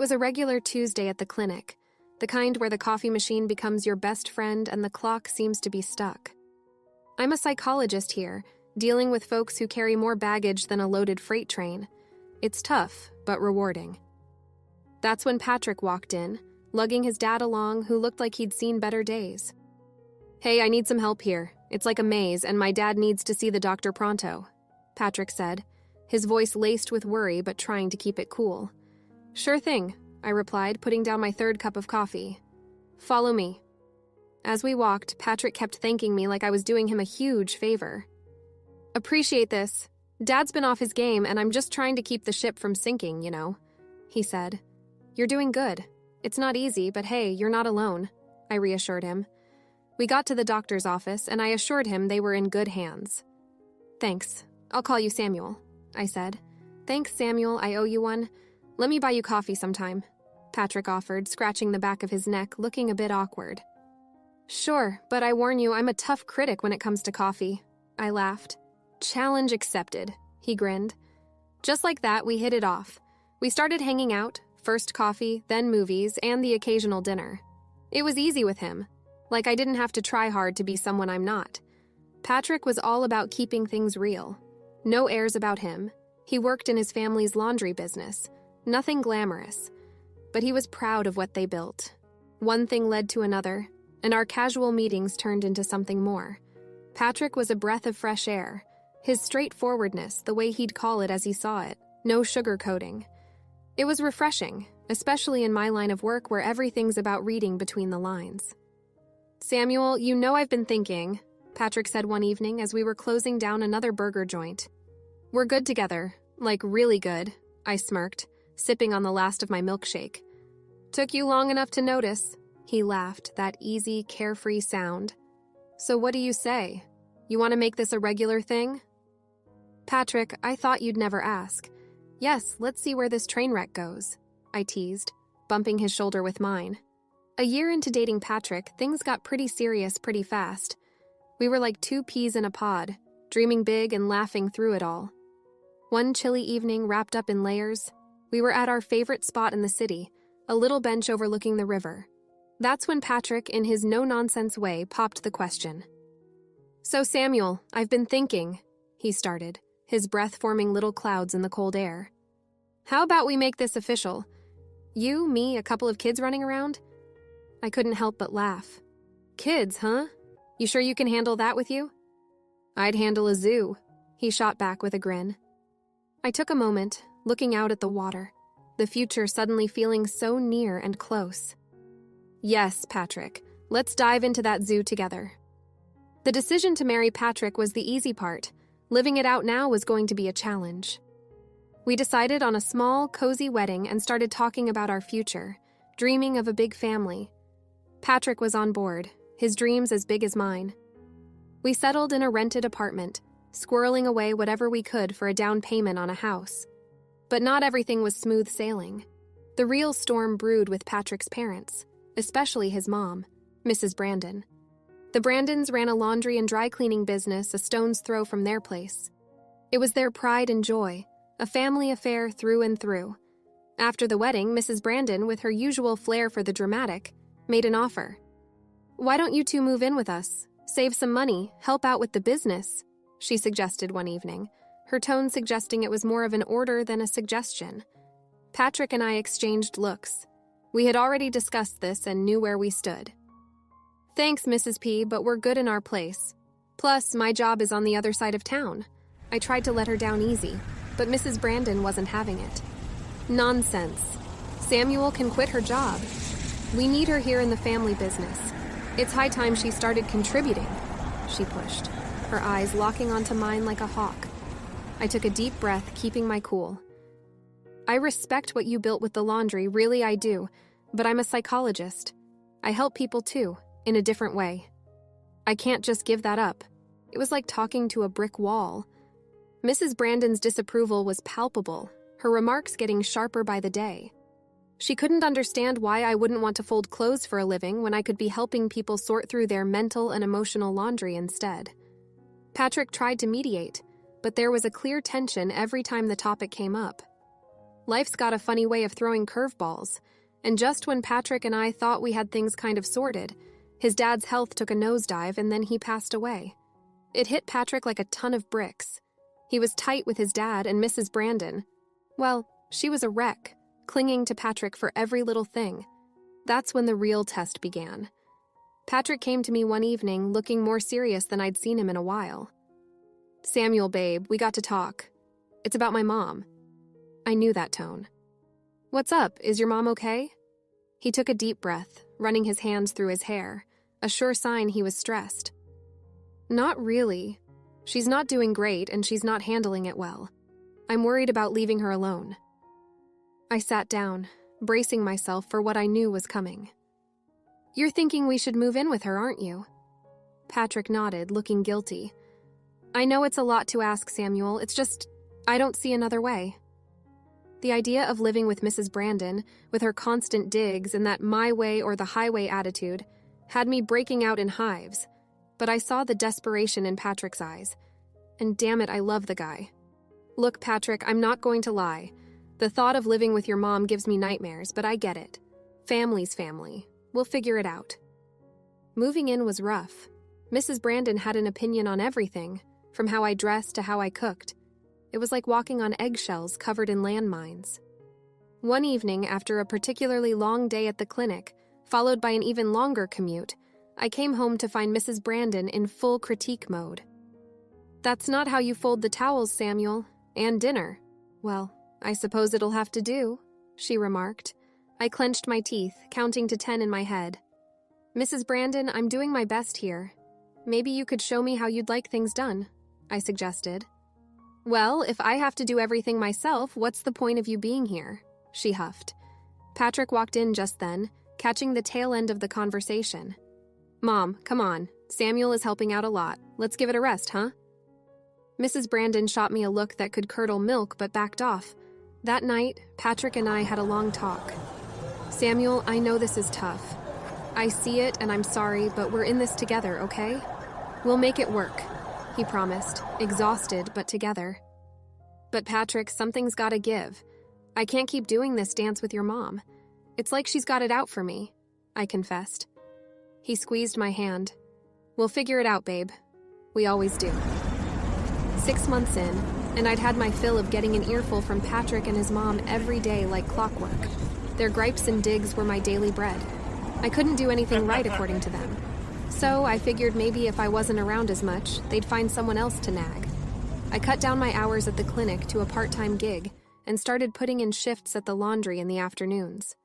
It was a regular Tuesday at the clinic, the kind where the coffee machine becomes your best friend and the clock seems to be stuck. I'm a psychologist here, dealing with folks who carry more baggage than a loaded freight train. It's tough, but rewarding. That's when Patrick walked in, lugging his dad along, who looked like he'd seen better days. "Hey, I need some help here. It's like a maze, and my dad needs to see the doctor pronto," Patrick said, his voice laced with worry but trying to keep it cool. "Sure thing," I replied, putting down my third cup of coffee. "Follow me." As we walked, Patrick kept thanking me like I was doing him a huge favor. "Appreciate this. Dad's been off his game, and I'm just trying to keep the ship from sinking, you know," he said. "You're doing good. It's not easy, but hey, you're not alone," I reassured him. We got to the doctor's office, and I assured him they were in good hands. "Thanks. I'll call you Samuel," I said. "Thanks, Samuel. I owe you one. Let me buy you coffee sometime," Patrick offered, scratching the back of his neck, looking a bit awkward. "Sure, but I warn you, I'm a tough critic when it comes to coffee," I laughed. "Challenge accepted," he grinned. Just like that, we hit it off. We started hanging out, first coffee, then movies, and the occasional dinner. It was easy with him. Like I didn't have to try hard to be someone I'm not. Patrick was all about keeping things real. No airs about him. He worked in his family's laundry business. Nothing glamorous. But he was proud of what they built. One thing led to another, and our casual meetings turned into something more. Patrick was a breath of fresh air. His straightforwardness, the way he'd call it as he saw it. No sugarcoating. It was refreshing, especially in my line of work where everything's about reading between the lines. "Samuel, you know I've been thinking," Patrick said one evening as we were closing down another burger joint. "We're good together, like really good," I smirked, sipping on the last of my milkshake. "Took you long enough to notice," he laughed, that easy, carefree sound. "So what do you say? You want to make this a regular thing?" "Patrick, I thought you'd never ask. Yes, let's see where this train wreck goes," I teased, bumping his shoulder with mine. A year into dating Patrick, things got pretty serious pretty fast. We were like two peas in a pod, dreaming big and laughing through it all. One chilly evening, wrapped up in layers, we were at our favorite spot in the city, a little bench overlooking the river. That's when Patrick, in his no-nonsense way, popped the question. "So Samuel, I've been thinking," he started, his breath forming little clouds in the cold air. "How about we make this official? You, me, a couple of kids running around?" I couldn't help but laugh. "Kids, huh? You sure you can handle that with you?" "I'd handle a zoo," he shot back with a grin. I took a moment, looking out at the water, the future suddenly feeling so near and close. "Yes, Patrick, let's dive into that zoo together." The decision to marry Patrick was the easy part. Living it out now was going to be a challenge. We decided on a small, cozy wedding and started talking about our future, dreaming of a big family. Patrick was on board, his dreams as big as mine. We settled in a rented apartment, squirreling away whatever we could for a down payment on a house. But not everything was smooth sailing. The real storm brewed with Patrick's parents, especially his mom, Mrs. Brandon. The Brandons ran a laundry and dry cleaning business a stone's throw from their place. It was their pride and joy, a family affair through and through. After the wedding, Mrs. Brandon, with her usual flair for the dramatic, made an offer. "Why don't you two move in with us? Save some money, help out with the business," she suggested one evening, her tone suggesting it was more of an order than a suggestion. Patrick and I exchanged looks. We had already discussed this and knew where we stood. "Thanks, Mrs. P, but we're good in our place. Plus, my job is on the other side of town." I tried to let her down easy, but Mrs. Brandon wasn't having it. "Nonsense. Samuel can quit her job. We need her here in the family business. It's high time she started contributing," she pushed, her eyes locking onto mine like a hawk. I took a deep breath, keeping my cool. "I respect what you built with the laundry, really I do, but I'm a psychologist. I help people too, in a different way. I can't just give that up." It was like talking to a brick wall. Mrs. Brandon's disapproval was palpable, her remarks getting sharper by the day. She couldn't understand why I wouldn't want to fold clothes for a living when I could be helping people sort through their mental and emotional laundry instead. Patrick tried to mediate, but there was a clear tension every time the topic came up. Life's got a funny way of throwing curveballs, and just when Patrick and I thought we had things kind of sorted, his dad's health took a nosedive and then he passed away. It hit Patrick like a ton of bricks. He was tight with his dad and Mrs. Brandon. Well, she was a wreck, clinging to Patrick for every little thing. That's when the real test began. Patrick came to me one evening looking more serious than I'd seen him in a while. "Samuel, babe, we got to talk. It's about my mom." I knew that tone. "What's up? Is your mom okay?" He took a deep breath, running his hands through his hair, a sure sign he was stressed. "Not really. She's not doing great and she's not handling it well. I'm worried about leaving her alone." I sat down, bracing myself for what I knew was coming. "You're thinking we should move in with her, aren't you?" Patrick nodded, looking guilty. "I know it's a lot to ask, Samuel. It's just, I don't see another way." The idea of living with Mrs. Brandon, with her constant digs and that my way or the highway attitude, had me breaking out in hives, but I saw the desperation in Patrick's eyes. And damn it, I love the guy. "Look, Patrick, I'm not going to lie. The thought of living with your mom gives me nightmares, but I get it. Family's family. We'll figure it out." Moving in was rough. Mrs. Brandon had an opinion on everything, from how I dressed to how I cooked. It was like walking on eggshells covered in landmines. One evening, after a particularly long day at the clinic, followed by an even longer commute, I came home to find Mrs. Brandon in full critique mode. "That's not how you fold the towels, Samuel. And dinner." "Well, I suppose it'll have to do," she remarked. I clenched my teeth, counting to 10 in my head. "Mrs. Brandon, I'm doing my best here. Maybe you could show me how you'd like things done," I suggested. "Well, if I have to do everything myself, what's the point of you being here?" she huffed. Patrick walked in just then, catching the tail end of the conversation. "Mom, come on. Samuel is helping out a lot. Let's give it a rest, huh?" Mrs. Brandon shot me a look that could curdle milk but backed off. That night, Patrick and I had a long talk. "Samuel, I know this is tough. I see it and I'm sorry, but we're in this together, okay? We'll make it work," he promised, exhausted but together. "But Patrick, something's gotta give. I can't keep doing this dance with your mom. It's like she's got it out for me," I confessed. He squeezed my hand. "We'll figure it out, babe. We always do." 6 months in, and I'd had my fill of getting an earful from Patrick and his mom every day like clockwork. Their gripes and digs were my daily bread. I couldn't do anything right according to them. So I figured maybe if I wasn't around as much, they'd find someone else to nag. I cut down my hours at the clinic to a part-time gig and started putting in shifts at the laundry in the afternoons.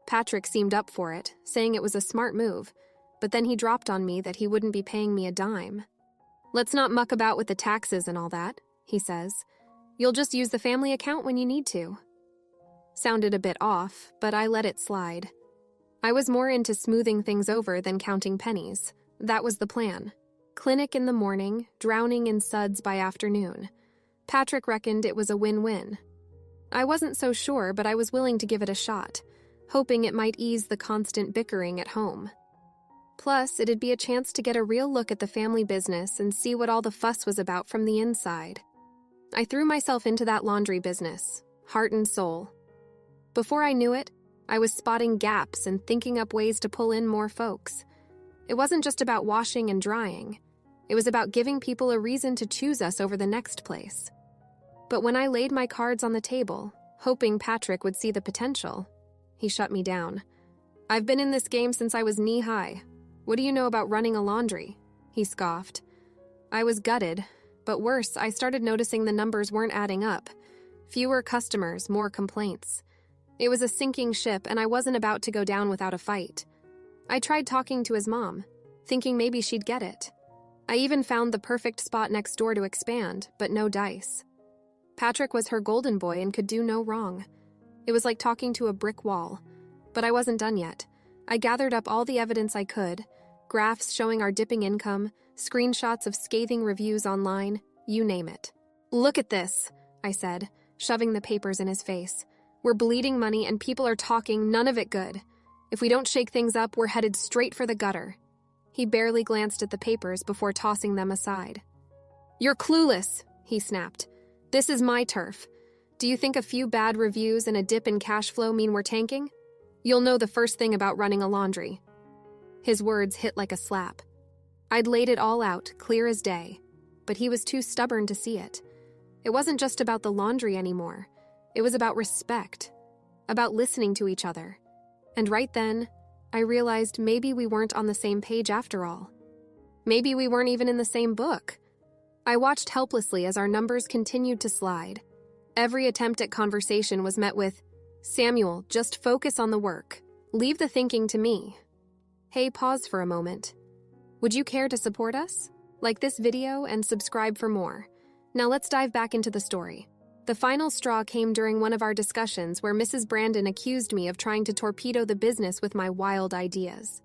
Patrick seemed up for it, saying it was a smart move, but then he dropped on me that he wouldn't be paying me a dime. "Let's not muck about with the taxes and all that," he says. "You'll just use the family account when you need to." Sounded a bit off, but I let it slide. I was more into smoothing things over than counting pennies. That was the plan. Clinic in the morning, drowning in suds by afternoon. Patrick reckoned it was a win-win. I wasn't so sure, but I was willing to give it a shot, hoping it might ease the constant bickering at home. Plus, it'd be a chance to get a real look at the family business and see what all the fuss was about from the inside. I threw myself into that laundry business, heart and soul. Before I knew it, I was spotting gaps and thinking up ways to pull in more folks. It wasn't just about washing and drying. It was about giving people a reason to choose us over the next place. But when I laid my cards on the table, hoping Patrick would see the potential, he shut me down. "I've been in this game since I was knee-high. What do you know about running a laundry?" he scoffed. I was gutted, but worse, I started noticing the numbers weren't adding up. Fewer customers, more complaints. It was a sinking ship, and I wasn't about to go down without a fight. I tried talking to his mom, thinking maybe she'd get it. I even found the perfect spot next door to expand, but no dice. Patrick was her golden boy and could do no wrong. It was like talking to a brick wall. But I wasn't done yet. I gathered up all the evidence I could, graphs showing our dipping income, screenshots of scathing reviews online, you name it. "Look at this," I said, shoving the papers in his face. "We're bleeding money and people are talking, none of it good. If we don't shake things up, we're headed straight for the gutter." He barely glanced at the papers before tossing them aside. "You're clueless," he snapped. "This is my turf. Do you think a few bad reviews and a dip in cash flow mean we're tanking? You'll know the first thing about running a laundry." His words hit like a slap. I'd laid it all out, clear as day, but he was too stubborn to see it. It wasn't just about the laundry anymore. It was about respect, about listening to each other. And right then, I realized maybe we weren't on the same page after all. Maybe we weren't even in the same book. I watched helplessly as our numbers continued to slide. Every attempt at conversation was met with, "Samuel, just focus on the work. Leave the thinking to me." Hey, pause for a moment. Would you care to support us? Like this video and subscribe for more. Now let's dive back into the story. The final straw came during one of our discussions where Mrs. Brandon accused me of trying to torpedo the business with my wild ideas.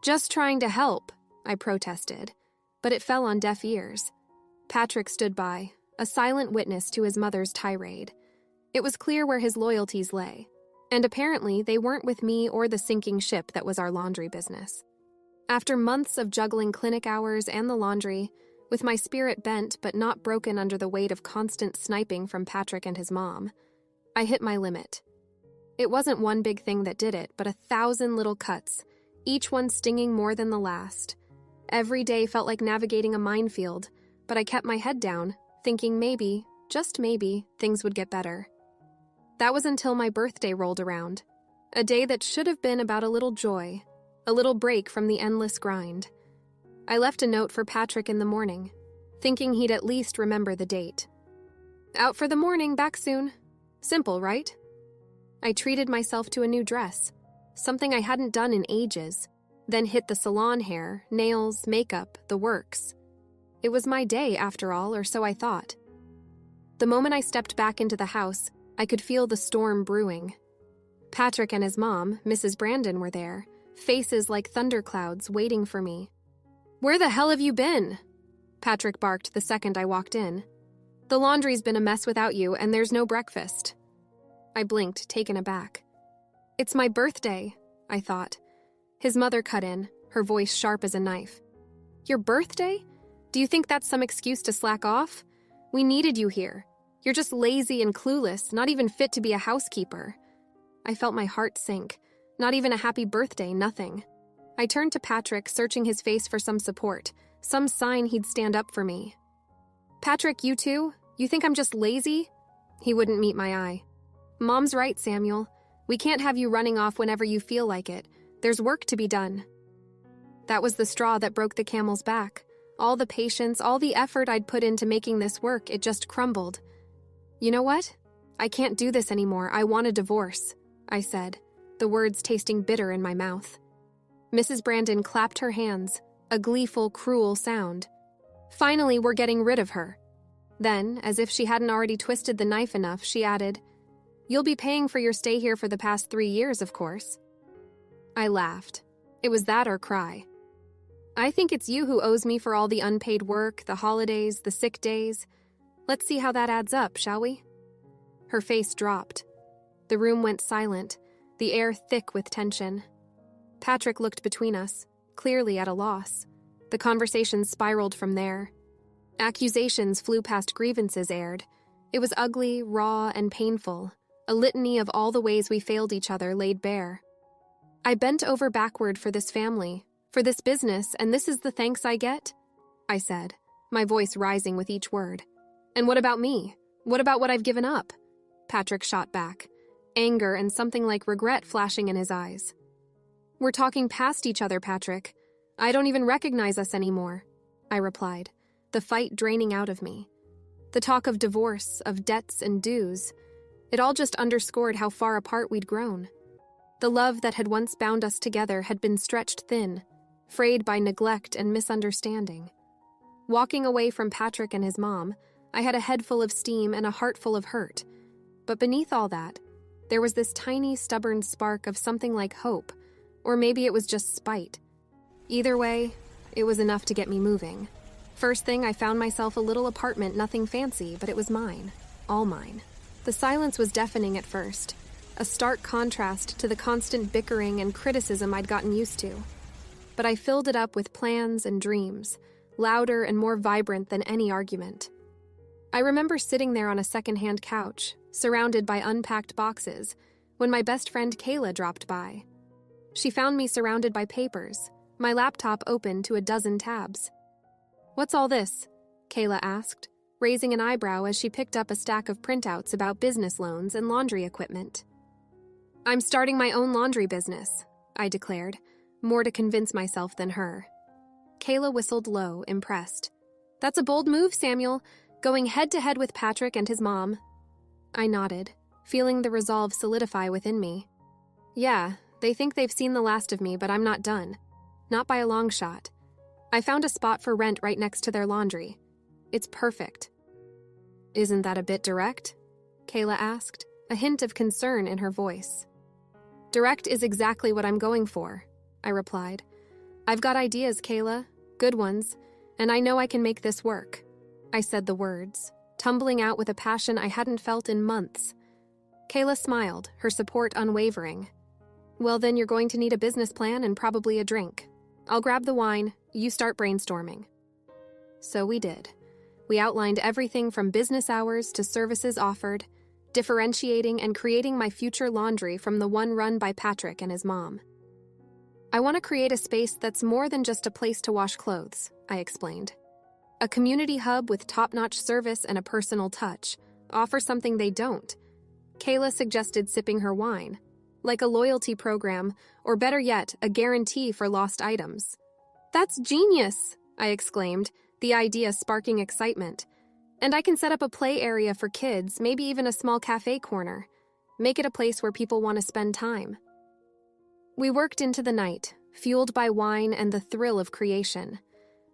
"Just trying to help," I protested, but it fell on deaf ears. Patrick stood by, a silent witness to his mother's tirade. It was clear where his loyalties lay, and apparently they weren't with me or the sinking ship that was our laundry business. After months of juggling clinic hours and the laundry, with my spirit bent but not broken under the weight of constant sniping from Patrick and his mom, I hit my limit. It wasn't one big thing that did it, but 1,000 little cuts, each one stinging more than the last. Every day felt like navigating a minefield, but I kept my head down, thinking maybe, just maybe, things would get better. That was until my birthday rolled around. A day that should have been about a little joy, a little break from the endless grind. I left a note for Patrick in the morning, thinking he'd at least remember the date. "Out for the morning, back soon." Simple, right? I treated myself to a new dress, something I hadn't done in ages, then hit the salon hair, nails, makeup, the works. It was my day, after all, or so I thought. The moment I stepped back into the house, I could feel the storm brewing. Patrick and his mom, Mrs. Brandon, were there, faces like thunderclouds waiting for me. "Where the hell have you been?" Patrick barked the second I walked in. "The laundry's been a mess without you, and there's no breakfast." I blinked, taken aback. "It's my birthday," I thought. His mother cut in, her voice sharp as a knife. "Your birthday? Do you think that's some excuse to slack off? We needed you here. You're just lazy and clueless, not even fit to be a housekeeper." I felt my heart sink. Not even a happy birthday, nothing. I turned to Patrick, searching his face for some support, some sign he'd stand up for me. "Patrick, you too? You think I'm just lazy?" He wouldn't meet my eye. "Mom's right, Samuel. We can't have you running off whenever you feel like it. There's work to be done." That was the straw that broke the camel's back. All the patience, all the effort I'd put into making this work, it just crumbled. "You know what? I can't do this anymore. I want a divorce," I said, the words tasting bitter in my mouth. Mrs. Brandon clapped her hands, a gleeful, cruel sound. "Finally, we're getting rid of her." Then, as if she hadn't already twisted the knife enough, she added, "You'll be paying for your stay here for the past 3 years, of course." I laughed. It was that or cry. "I think it's you who owes me for all the unpaid work, the holidays, the sick days. Let's see how that adds up, shall we?" Her face dropped. The room went silent, the air thick with tension. Patrick looked between us, clearly at a loss. The conversation spiraled from there. Accusations flew past grievances aired. It was ugly, raw, and painful, a litany of all the ways we failed each other laid bare. I bent over backward for this family, for this business, and this is the thanks I get? I said, my voice rising with each word. "And what about me? What about what I've given up?" Patrick shot back, anger and something like regret flashing in his eyes. "We're talking past each other, Patrick. I don't even recognize us anymore," I replied, the fight draining out of me. The talk of divorce, of debts and dues, it all just underscored how far apart we'd grown. The love that had once bound us together had been stretched thin, frayed by neglect and misunderstanding. Walking away from Patrick and his mom, I had a head full of steam and a heart full of hurt. But beneath all that, there was this tiny, stubborn spark of something like hope, or maybe it was just spite. Either way, it was enough to get me moving. First thing, I found myself a little apartment, nothing fancy, but it was mine, all mine. The silence was deafening at first, a stark contrast to the constant bickering and criticism I'd gotten used to. But I filled it up with plans and dreams, louder and more vibrant than any argument. I remember sitting there on a secondhand couch, surrounded by unpacked boxes, when my best friend Kayla dropped by. She found me surrounded by papers, my laptop open to a dozen tabs. "What's all this?" Kayla asked, raising an eyebrow as she picked up a stack of printouts about business loans and laundry equipment. "I'm starting my own laundry business," I declared, more to convince myself than her. Kayla whistled low, impressed. "That's a bold move, Samuel, going head-to-head with Patrick and his mom." I nodded, feeling the resolve solidify within me. "Yeah, they think they've seen the last of me, but I'm not done. Not by a long shot. I found a spot for rent right next to their laundry. It's perfect." "Isn't that a bit direct?" Kayla asked, a hint of concern in her voice. "Direct is exactly what I'm going for," I replied. "I've got ideas, Kayla, good ones, and I know I can make this work." I said the words, tumbling out with a passion I hadn't felt in months. Kayla smiled, her support unwavering. "Well, then you're going to need a business plan and probably a drink. I'll grab the wine, you start brainstorming." So we did. We outlined everything from business hours to services offered, differentiating and creating my future laundry from the one run by Patrick and his mom. "I want to create a space that's more than just a place to wash clothes," I explained. "A community hub with top-notch service and a personal touch. Offer something they don't." Kayla suggested sipping her wine, like a loyalty program, or better yet, a guarantee for lost items. "That's genius!" I exclaimed, the idea sparking excitement. "And I can set up a play area for kids, maybe even a small cafe corner. Make it a place where people want to spend time." We worked into the night, fueled by wine and the thrill of creation.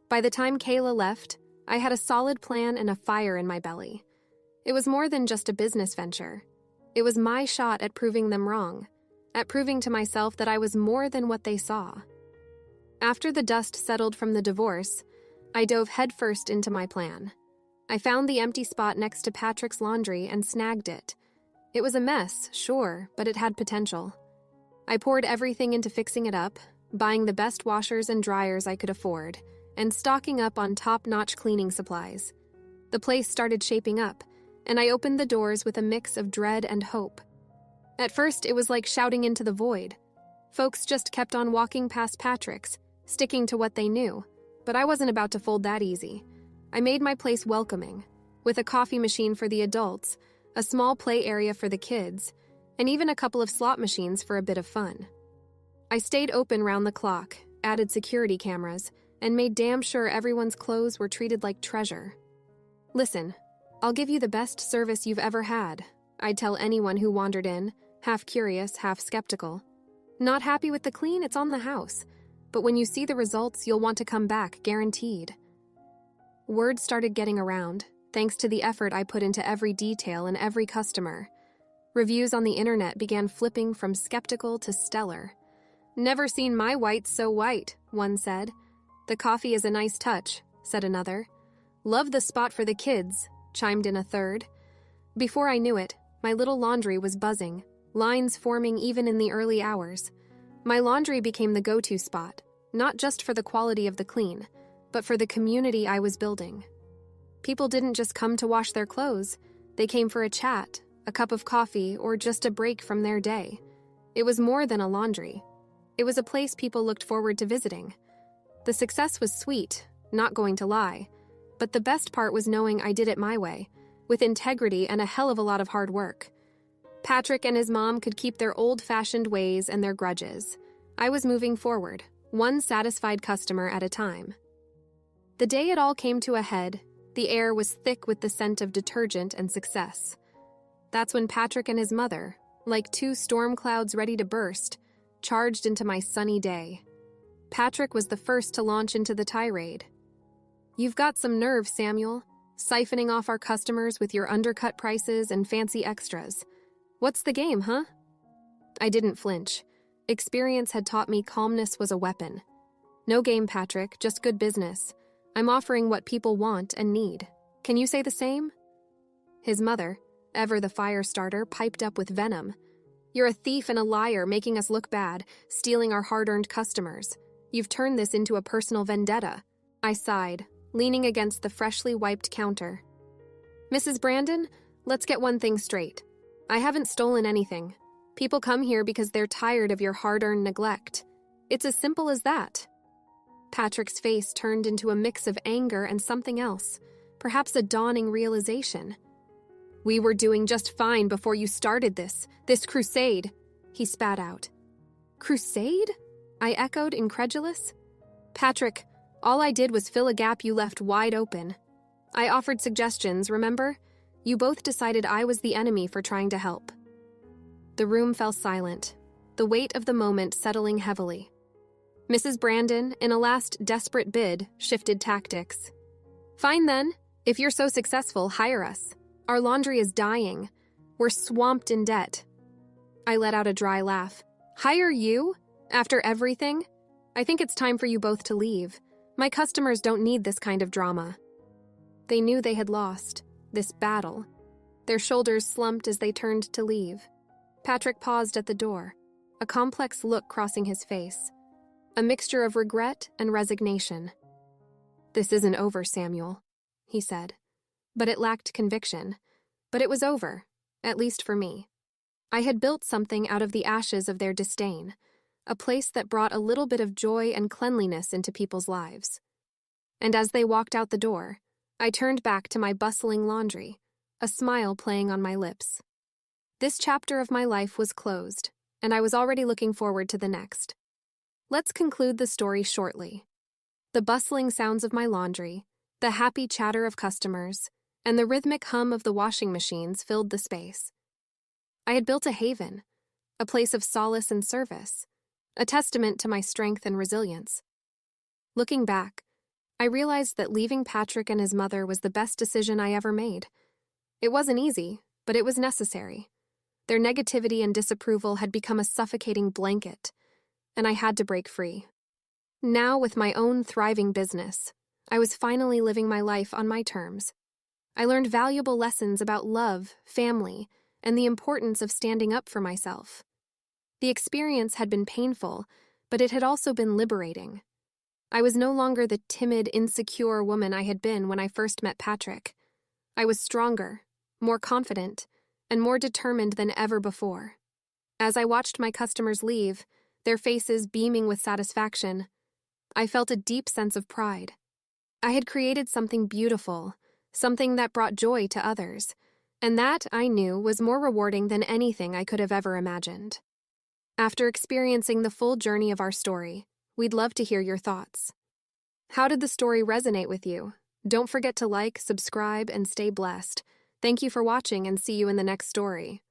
By the time Kayla left, I had a solid plan and a fire in my belly. It was more than just a business venture. It was my shot at proving them wrong, at proving to myself that I was more than what they saw. After the dust settled from the divorce, I dove headfirst into my plan. I found the empty spot next to Patrick's laundry and snagged it. It was a mess, sure, but it had potential. I poured everything into fixing it up, buying the best washers and dryers I could afford, and stocking up on top-notch cleaning supplies. The place started shaping up, and I opened the doors with a mix of dread and hope. At first, it was like shouting into the void. Folks just kept on walking past Patrick's, sticking to what they knew, but I wasn't about to fold that easy. I made my place welcoming, with a coffee machine for the adults, a small play area for the kids, and even a couple of slot machines for a bit of fun. I stayed open round the clock, added security cameras, and made damn sure everyone's clothes were treated like treasure. "Listen, I'll give you the best service you've ever had," I'd tell anyone who wandered in, half curious, half skeptical. "Not happy with the clean? It's on the house. But when you see the results, you'll want to come back, guaranteed." Word started getting around, thanks to the effort I put into every detail and every customer. Reviews on the internet began flipping from skeptical to stellar. "Never seen my whites so white," one said. "The coffee is a nice touch," said another. "Love the spot for the kids," chimed in a third. Before I knew it, my little laundry was buzzing, lines forming even in the early hours. My laundry became the go-to spot, not just for the quality of the clean, but for the community I was building. People didn't just come to wash their clothes, they came for a chat, a cup of coffee, or just a break from their day. It was more than a laundry. It was a place people looked forward to visiting. The success was sweet, not going to lie, but the best part was knowing I did it my way, with integrity and a hell of a lot of hard work. Patrick and his mom could keep their old-fashioned ways and their grudges. I was moving forward, one satisfied customer at a time. The day it all came to a head, the air was thick with the scent of detergent and success. That's when Patrick and his mother, like two storm clouds ready to burst, charged into my sunny day. Patrick was the first to launch into the tirade. "You've got some nerve, Samuel, siphoning off our customers with your undercut prices and fancy extras. What's the game, huh?" I didn't flinch. Experience had taught me calmness was a weapon. "No game, Patrick, just good business. I'm offering what people want and need. Can you say the same?" His mother, ever the fire starter, piped up with venom. "You're a thief and a liar, making us look bad, stealing our hard-earned customers. You've turned this into a personal vendetta." I sighed, leaning against the freshly wiped counter. Mrs. Brandon, let's get one thing straight. I haven't stolen anything. People come here because they're tired of your hard-earned neglect. It's as simple as that. Patrick's face turned into a mix of anger and something else, perhaps a dawning realization. We were doing just fine before you started this crusade, he spat out. Crusade? I echoed, incredulous. Patrick, all I did was fill a gap you left wide open. I offered suggestions, remember? You both decided I was the enemy for trying to help. The room fell silent, the weight of the moment settling heavily. Mrs. Brandon, in a last desperate bid, shifted tactics. Fine then. If you're so successful, hire us. Our laundry is dying. We're swamped in debt. I let out a dry laugh. Hire you? After everything? I think it's time for you both to leave. My customers don't need this kind of drama. They knew they had lost, this battle. Their shoulders slumped as they turned to leave. Patrick paused at the door, a complex look crossing his face, a mixture of regret and resignation. This isn't over, Samuel, he said. But it lacked conviction. But it was over, at least for me. I had built something out of the ashes of their disdain, a place that brought a little bit of joy and cleanliness into people's lives. And as they walked out the door, I turned back to my bustling laundry, a smile playing on my lips. This chapter of my life was closed, and I was already looking forward to the next. Let's conclude the story shortly. The bustling sounds of my laundry, the happy chatter of customers, and the rhythmic hum of the washing machines filled the space. I had built a haven, a place of solace and service, a testament to my strength and resilience. Looking back, I realized that leaving Patrick and his mother was the best decision I ever made. It wasn't easy, but it was necessary. Their negativity and disapproval had become a suffocating blanket, and I had to break free. Now, with my own thriving business, I was finally living my life on my terms. I learned valuable lessons about love, family, and the importance of standing up for myself. The experience had been painful, but it had also been liberating. I was no longer the timid, insecure woman I had been when I first met Patrick. I was stronger, more confident, and more determined than ever before. As I watched my customers leave, their faces beaming with satisfaction, I felt a deep sense of pride. I had created something beautiful, something that brought joy to others, and that, I knew, was more rewarding than anything I could have ever imagined. After experiencing the full journey of our story, we'd love to hear your thoughts. How did the story resonate with you? Don't forget to like, subscribe, and stay blessed. Thank you for watching, and see you in the next story.